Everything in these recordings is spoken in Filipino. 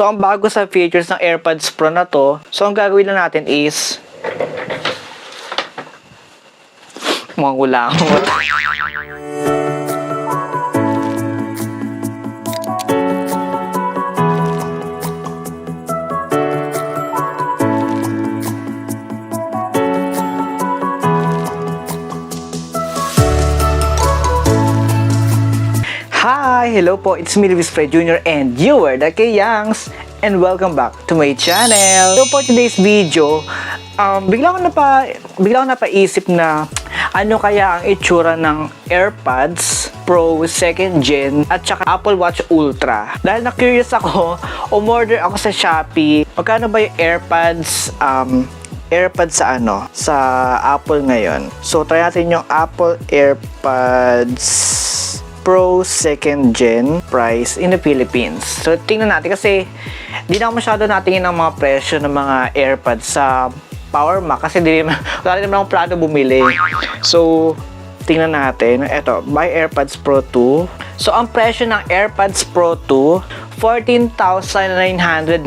So, ang bago sa features ng AirPods Pro na to, so ang gagawin lang natin is mangulangot. Hi! Hello po, it's me, Luis Fred Jr. and you are the K-Yangs and welcome back to my channel. So for today's video, bigla ko napaisip na ano kaya ang itsura ng AirPods Pro 2nd Gen at saka Apple Watch Ultra. Dahil na-curious ako, umorder ako sa Shopee. Magkano ba yung AirPods sa Apple ngayon? So try natin yung Apple AirPods Pro 2nd Gen price in the Philippines. So, tingnan natin kasi di na ako masyado natingin ang mga presyo ng mga AirPods sa PowerMac kasi wala rin naman akong plano bumili. So, tingnan natin. Eto, buy AirPods Pro 2. So, ang presyo ng AirPods Pro 2, 14,990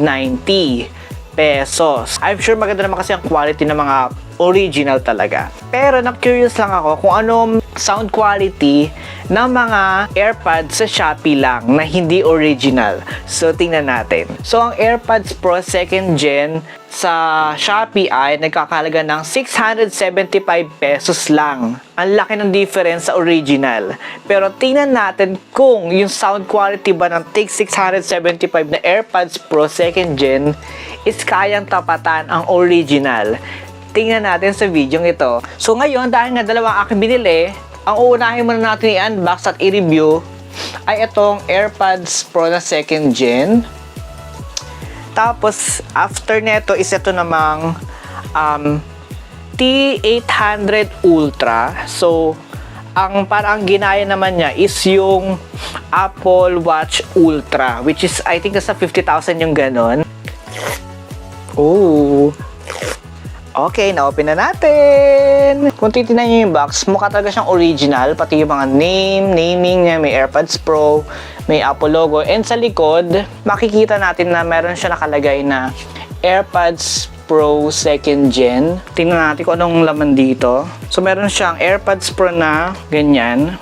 pesos. I'm sure maganda naman kasi ang quality ng mga original talaga. Pero na-curious lang ako kung anong sound quality ng mga AirPods sa Shopee lang na hindi original. So, tingnan natin. So, ang AirPods Pro 2nd Gen sa Shopee ay nagkakahalaga ng 675 pesos lang. Ang laki ng difference sa original. Pero tingnan natin kung yung sound quality ba ng Take 675 na AirPods Pro 2nd Gen is kayang tapatan ang original. Tingnan natin sa video ito. So ngayon, dahil nga dalawang aking binili, ang uunahin muna natin i-unbox at i-review ay itong AirPods Pro na 2nd Gen. Tapos, after neto is ito namang T800 Ultra. So, parang ginaya naman niya is yung Apple Watch Ultra, which is, I think, nasa 50,000 yung ganon. Oh! Okay, na-open na natin. Kung titignan nyo yung box, mukha talaga siyang original. Pati yung mga naming niya. May AirPods Pro, may Apple logo. And sa likod, makikita natin na meron siya nakalagay na AirPods Pro 2nd Gen. Tingnan natin kung anong laman dito. So, meron siyang AirPods Pro na ganyan.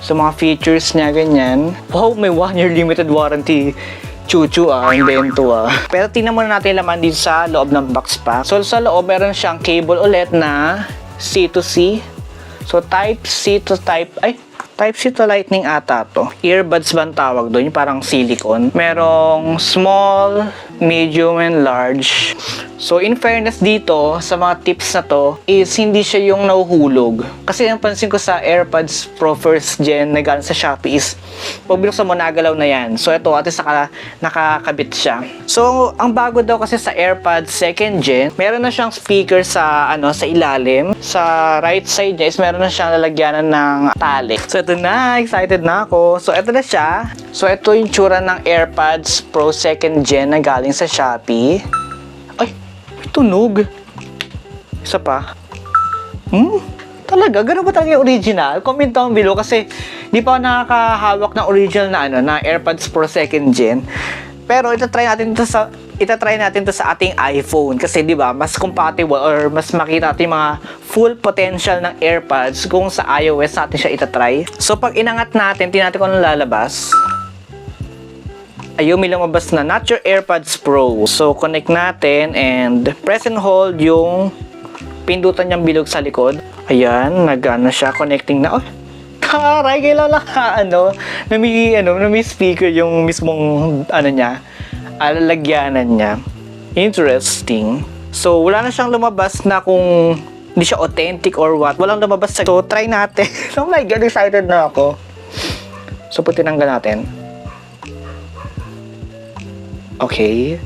So, mga features niya ganyan. Wow, may 1-year limited warranty. Chuchu invento Pero tingnan muna natin laman dito sa loob ng box pa. So sa loob meron siyang cable ulit na C to C. So Type C to Lightning ata to. Earbuds ba ang tawag doon? Yung parang silicone. Merong small, medium, and large. So in fairness dito, sa mga tips na to, is hindi siya yung nahuhulog. Kasi ang pansin ko sa AirPods Pro 1st Gen na galing sa Shopee is, pag binuksan mo, nagalaw na yan. So ito, at least nakakabit siya. So, ang bago daw kasi sa AirPods 2nd Gen, meron na siyang speaker sa ilalim. Sa right side niya is meron na siyang lalagyanan ng tali. So ito na, excited na ako. So ito na siya. So ito yung tsura ng AirPods Pro 2nd Gen na galing sa Shopee. Ay, may tunog. Isa pa. Talaga? Ganun ba talaga yung original? Comment down below kasi di pa ako nakakahawak ng original na AirPods Pro 2nd Gen. Pero itatry natin to sa ating iPhone kasi di ba mas compatible or mas makita natin yung mga full potential ng AirPods kung sa iOS natin siya itatry. So pag inangat natin, tingnan natin kung anong lalabas. Ayun, may lumabas na not your AirPods Pro. So connect natin and press and hold yung pindutan niyang bilog sa likod. Ayan, nag-ano siya, connecting na. Oh, taray, kailan na may speaker yung mismong, lalagyanan niya. Interesting. So, wala na siyang lumabas na kung hindi siya authentic or what. Walang lumabas sa... So, try natin. Oh my God, excited na ako. So, tinanggal natin. Okay.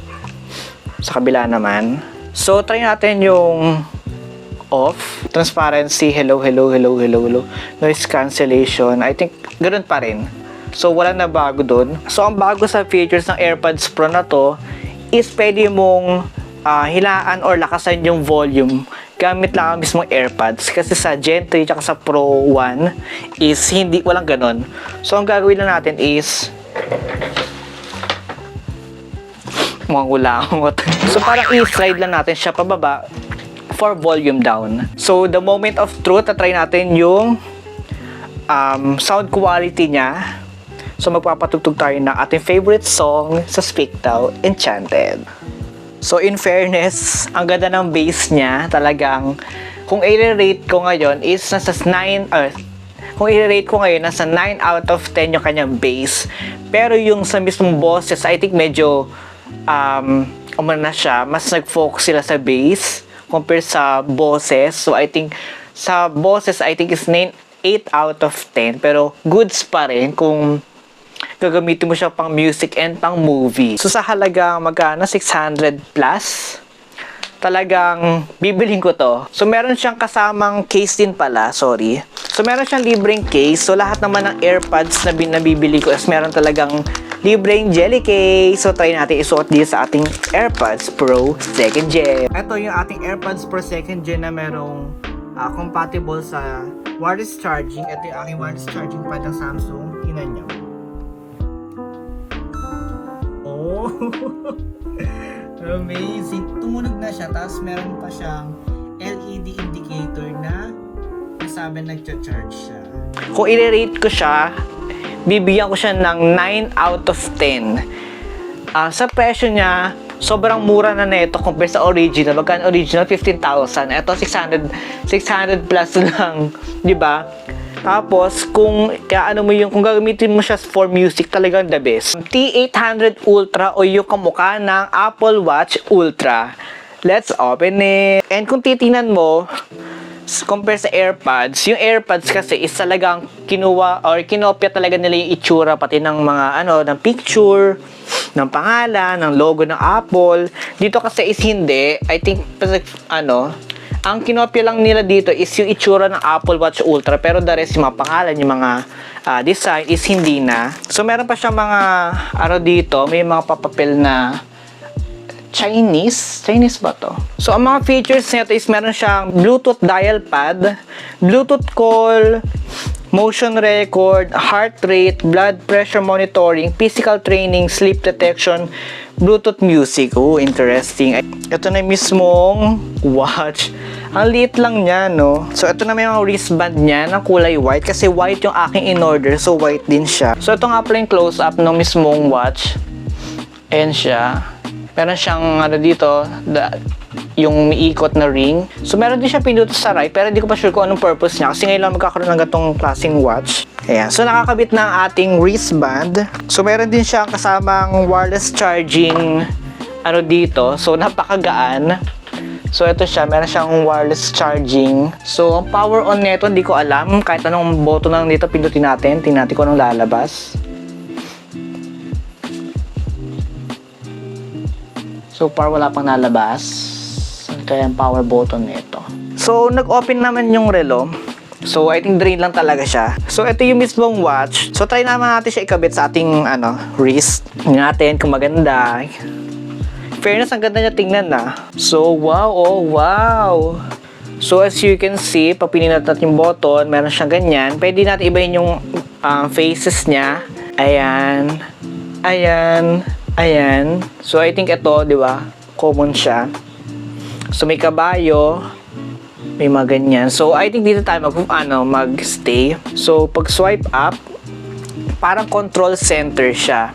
Sa kabila naman. So, try natin yung off. Transparency, hello. Noise cancellation. I think, ganoon pa rin. So, wala na bago dun. So, ang bago sa features ng AirPods Pro na to is pwede mong hilaan or lakasan yung volume gamit lang ang mismong AirPods. Kasi sa Gen 3 at sa Pro 1 is walang ganon. So, ang gagawin lang natin is Mukhang ulangot. So, parang i-slide lang natin siya pababa for volume down. So, the moment of truth, try natin yung sound quality niya. So, magpapatugtog tayo ng ating favorite song sa Speak Thou, Enchanted. So, in fairness, ang ganda ng bass niya. Talagang, kung i-rate ko ngayon is nasa 9, kung i-rate ko ngayon, nasa 9 out of 10 yung kanyang bass. Pero yung sa mismong boses, I think medyo, na siya, mas nag-focus sila sa bass compared sa boses. So, I think, sa boses, I think is 8 out of 10. Pero, goods pa rin kung gagamitin mo siya pang music and pang movie. So, sa halagang magkano? 600 plus? Talagang bibilhin ko to. So, meron siyang kasamang case din pala. Sorry. So, meron siyang libreng case. So, lahat naman ng AirPods na nabibili ko is meron talagang libreng jelly case. So, try natin isuot dito sa ating AirPods Pro 2nd Gen. Ito yung ating AirPods Pro 2nd Gen na merong compatible sa wireless charging. Ito yung aking wireless charging pad ng Samsung. Tingnan nyo. Oh! Amazing. Tumunog na siya. Tapos meron pa siyang LED indicator na nasabi nagcha-charge siya. Kung i-rate ko siya, bibigyan ko siya ng 9 out of 10. Sa presyo niya, sobrang mura na nito compared sa original. Magkano original? 15,000. Ito 600 plus lang. Di ba? Tapos, kung gagamitin mo siya for music, talagang the best. T800 Ultra o yung kamukha ng Apple Watch Ultra. Let's open it. And kung titingnan mo, compare sa AirPods, yung AirPods kasi is talagang kinopya talaga nila yung itsura, pati ng mga, ng picture, ng pangalan, ng logo ng Apple. Dito kasi is hindi. I think, ang kinopya lang nila dito is yung itsura ng Apple Watch Ultra, pero the rest, yung mga pangalan, yung mga design is hindi na. So, meron pa siya mga, dito, may mga papapel na Chinese ba to? So, ang mga features nito is meron siyang Bluetooth dial pad, Bluetooth call, motion record, heart rate, blood pressure monitoring, physical training, sleep detection, Bluetooth music. Oh, interesting. Ito na yung mismong watch. Ang liit lang niya, no? So, ito na may mga wristband niya ng kulay white kasi white yung aking in-order. So, white din siya. So, ito nga pala yung close-up ng mismong watch. Ayan siya. Meron siyang dito, yung umiikot na ring. So, meron din siya pinduto sa right, pero hindi ko pa sure kung anong purpose niya kasi ngayon lang magkakaroon ng gatong klaseng watch. Ayan. So, nakakabit na ang ating wristband. So, meron din siyang kasamang wireless charging dito. So, napakagaan. So, ito siya. Meron siyang wireless charging. So, ang power on nito, hindi ko alam. Kahit anong button lang dito, pindutin natin. Tingnan natin kung anong lalabas. So, wala pang nalabas. Kaya ang power button nito. So, nag-open naman yung relo. So, I think drain lang talaga siya. So, ito yung mismong watch. So, try naman natin siya ikabit sa ating, wrist. Tingnan natin kung maganda. Fairness, ang ganda niya tingnan na. So, wow, oh, wow. So, as you can see, pag pininat natin yung button, meron siyang ganyan. Pwede natin ibahin yung faces niya. Ayan. Ayan. Ayan. So, I think ito, di ba? Common siya. So, may kabayo. May mga ganyan. So, I think dito tayo mag-stay. So, pag swipe up, parang control center siya.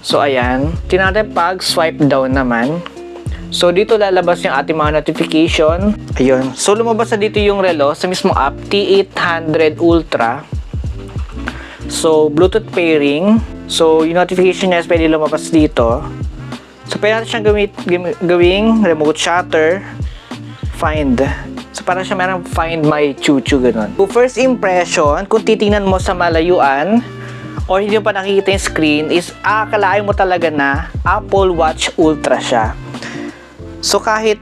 So, ayan. Tingnan natin pag swipe down naman. So, dito lalabas yung ating mga notification. Ayun. So, lumabas na dito yung relo sa mismong app, T800 Ultra. So, Bluetooth pairing. So, yung notification niya is pwede lumabas dito. So, pwede natin siyang gawing remote shutter, find. So, parang siya merang find my chuchu, ganun. So, first impression, kung titingnan mo sa malayuan, or hindi mo pa nakikita yung screen, is akalain mo talaga na Apple Watch Ultra siya. So, kahit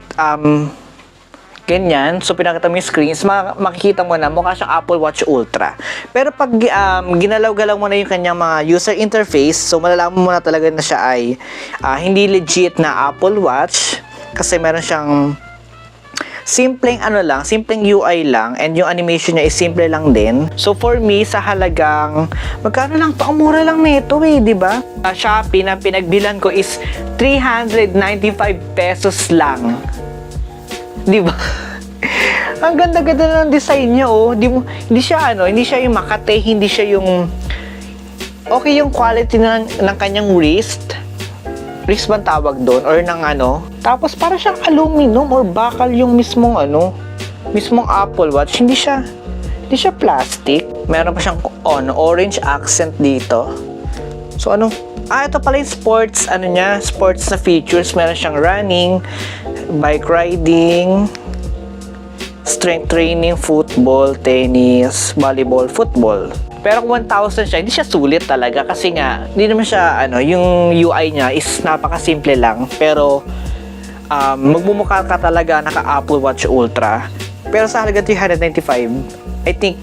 ganyan, so pinakita mo yung screen, makikita mo na mukha siyang Apple Watch Ultra. Pero pag ginalaw-galaw mo na yung kanyang mga user interface, so malalaman mo na talaga na siya ay hindi legit na Apple Watch kasi meron siyang simpleng ano lang, simpleng UI lang, and yung animation niya is simple lang din. So for me, sa halagang, magkano lang to? Ang mura lang nito eh, di ba? Sa Shopee na pinagbilan ko is 395 pesos lang. Di ba? Ang ganda-ganda ng design niya, oh. Hindi siya hindi siya yung Makate, hindi siya yung okay yung quality ng kanyang wrist bang tawag doon or ng tapos para siyang aluminum or bakal yung mismong mismong Apple Watch, hindi siya plastic. Meron pa siyang orange accent dito. So ito pala yung sports sports na features. Meron siyang running, bike riding, strength training, football, tennis, volleyball, football. Pero kung 1,000 siya, hindi siya sulit talaga kasi nga, hindi naman siya, yung UI niya is napakasimple lang. Pero, magmumukha ka talaga naka-Apple Watch Ultra. Pero sa halaga 395, I think,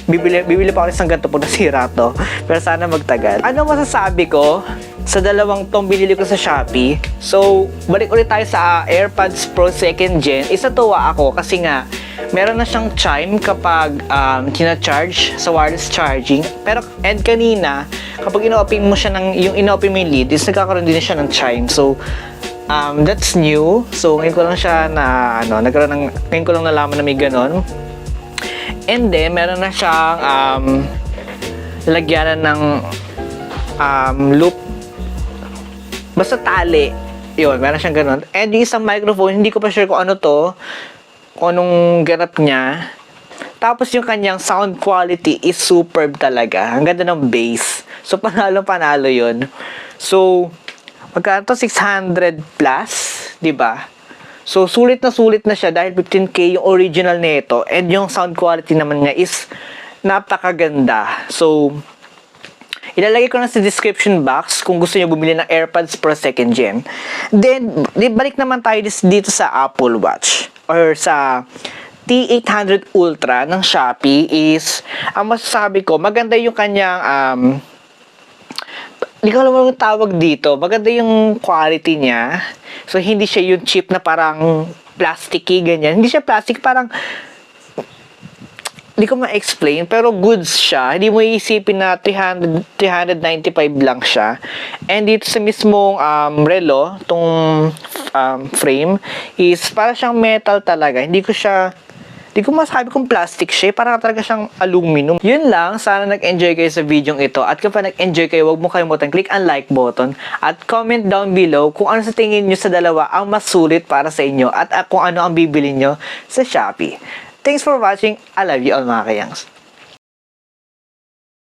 bibili pa ako isang ganito pag nasira to. Pero sana magtagal. Ano masasabi ko sa dalawang tong binili ko sa Shopee? So, balik ulit tayo sa AirPods Pro 2nd Gen. Tuwa ako kasi nga, meron na siyang chime kapag tina-charge sa wireless charging. Pero and kanina, kapag ino-open mo siya yung ino-open mo yung lid, is nagkakaroon din siya ng chime. So that's new. So ngayon ko lang siya ngayon ko lang nalaman na may ganon. And then meron na siyang lagyanan ng loop. Basta tali. Yun, meron siyang ganon. And yung isang microphone, hindi ko pa sure kung ano to, kung anong ganap niya. Tapos yung kanyang sound quality is superb talaga. Ang ganda ng bass. So panalo yun. So magkano to? 600 plus, di ba? So sulit na siya dahil 15K yung original nito, and yung sound quality naman niya is napakaganda. So ilalagay ko na sa description box kung gusto niyo bumili ng AirPods Pro 2nd Gen. Then balik naman tayo dito sa Apple Watch or sa T800 Ultra ng Shopee. Is ang masasabi ko, maganda yung kanyang hindi ko alam ang tawag dito, maganda yung quality niya. So hindi siya yung cheap na parang plasticky ganyan, hindi siya plastic, parang hindi ko ma-explain, pero goods siya. Hindi mo iisipin na 395 lang siya. And dito sa mismong relo, tong frame, is para siyang metal talaga. Hindi ko masabi kung plastic siya. Parang talaga siyang aluminum. Yun lang. Sana nag-enjoy kayo sa video ito. At kung nag-enjoy kayo, huwag mo kalimutan click ang like button. At comment down below kung ano sa tingin nyo sa dalawa ang mas sulit para sa inyo. At kung ano ang bibili nyo sa Shopee. Thanks for watching. I love you all, mga kayangs.